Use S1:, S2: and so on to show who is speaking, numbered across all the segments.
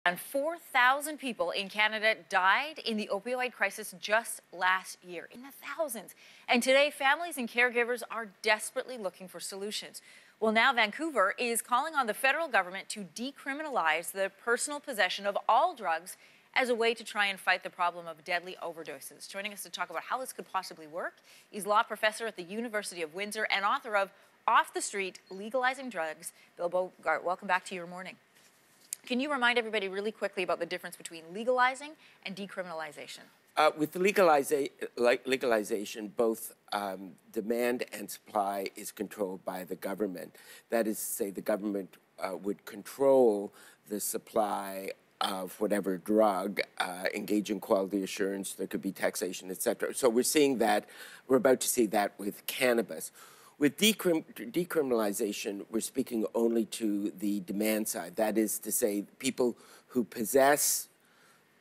S1: And 4,000 people in Canada died in the opioid crisis just last year, in the thousands. And today, families and caregivers are desperately looking for solutions. Well, now Vancouver is calling on the federal government to decriminalize the personal possession of all drugs as a way to try and fight the problem of deadly overdoses. Joining us to talk about how this could possibly work is law professor at the University of Windsor and author of Off the Street, Legalizing Drugs, Bill Bogart. Welcome back to Your Morning. Can you remind everybody really quickly about the difference between legalizing and decriminalization?
S2: With legalization, both demand and supply is controlled by the government. That is to say, the government would control the supply of whatever drug, engage in quality assurance, there could be taxation, etc. So we're about to see that with cannabis. With decriminalization, we're speaking only to the demand side. That is to say, people who possess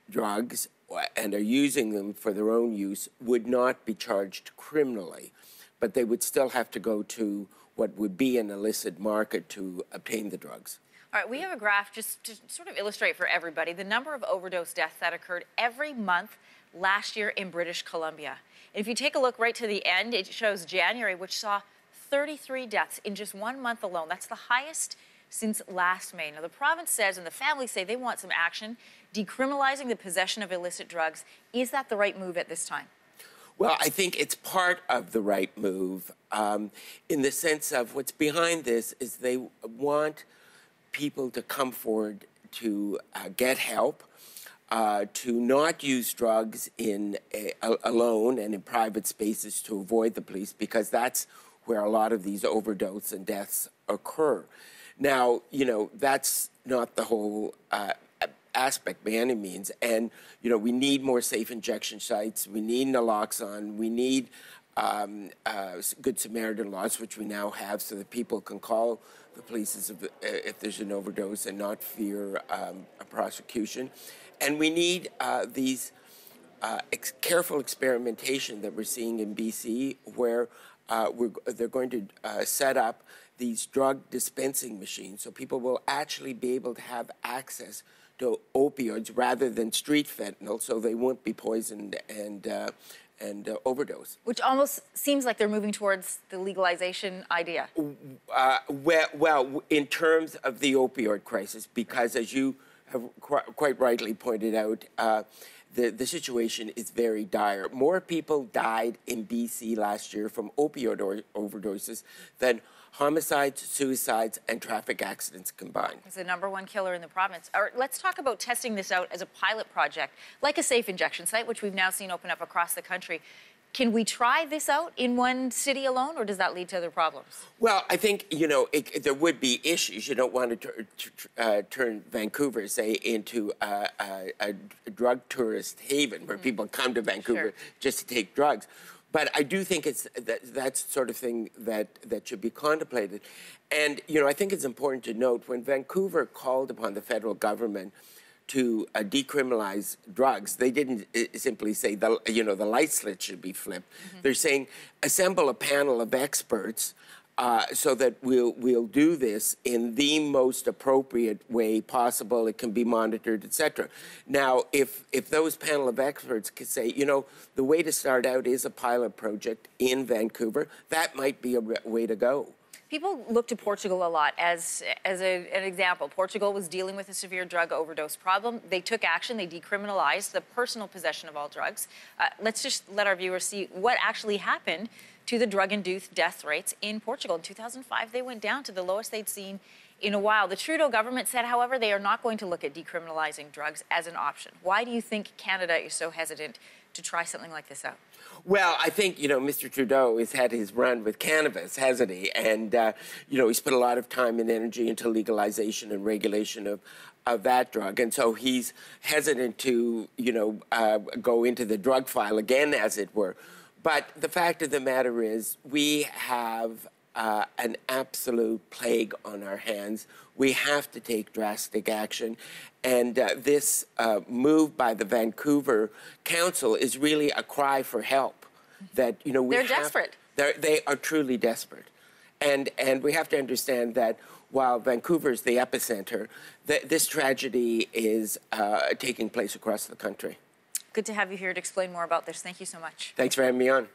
S2: drugs and are using them for their own use would not be charged criminally, but they would still have to go to what would be an illicit market to obtain the drugs.
S1: All right, we have a graph just to sort of illustrate for everybody the number of overdose deaths that occurred every month last year in British Columbia. And if you take a look right to the end, it shows January, which saw 33 deaths in just 1 month alone. That's the highest since last May. Now, the province says and the families say they want some action, decriminalizing the possession of illicit drugs. Is that the right move at this time?
S2: Well, I think it's part of the right move in the sense of what's behind this is they want people to come forward to get help, to not use drugs alone and in private spaces to avoid the police, because that's where a lot of these overdose and deaths occur. Now, that's not the whole aspect by any means. And, we need more safe injection sites. We need naloxone. We need Good Samaritan laws, which we now have, so that people can call the police if there's an overdose and not fear a prosecution. And we need these careful experimentation that we're seeing in BC, where they're going to set up these drug dispensing machines, so people will actually be able to have access to opioids rather than street fentanyl, so they won't be poisoned and overdose.
S1: Which almost seems like they're moving towards the legalization idea.
S2: Well, in terms of the opioid crisis, because as you have quite rightly pointed out, the situation is very dire. More people died in BC last year from opioid overdoses than homicides, suicides, and traffic accidents combined.
S1: It's the #1 killer in the province. All right, let's talk about testing this out as a pilot project, like a safe injection site, which we've now seen open up across the country. Can we try this out in one city alone, or does that lead to other problems?
S2: Well, I think, there would be issues. You don't want to turn Vancouver, say, into a drug tourist haven where people come to Vancouver just to take drugs. But I do think that's the sort of thing that should be contemplated. And, I think it's important to note when Vancouver called upon the federal government to decriminalize drugs, they didn't simply say the light switch should be flipped. They're saying assemble a panel of experts so that we'll do this in the most appropriate way possible. It can be monitored, etc. Now, if those panel of experts could say, the way to start out is a pilot project in Vancouver, that might be a way to go.
S1: People look to Portugal a lot as an example. Portugal was dealing with a severe drug overdose problem. They took action. They decriminalized the personal possession of all drugs. Let's just let our viewers see what actually happened to the drug-induced death rates in Portugal. In 2005, they went down to the lowest they'd seen in a while. The Trudeau government said, however, they are not going to look at decriminalizing drugs as an option. Why do you think Canada is so hesitant to try something like this out?
S2: Well, I think, Mr. Trudeau has had his run with cannabis, hasn't he? And, he's put a lot of time and energy into legalization and regulation of that drug. And so he's hesitant to, go into the drug file again, as it were. But the fact of the matter is we have an absolute plague on our hands. We have to take drastic action. And this move by the Vancouver Council is really a cry for help. That,
S1: they're desperate.
S2: They are truly desperate. And we have to understand that while Vancouver is the epicenter, this tragedy is taking place across the country.
S1: Good to have you here to explain more about this. Thank you so much.
S2: Thanks for having me on.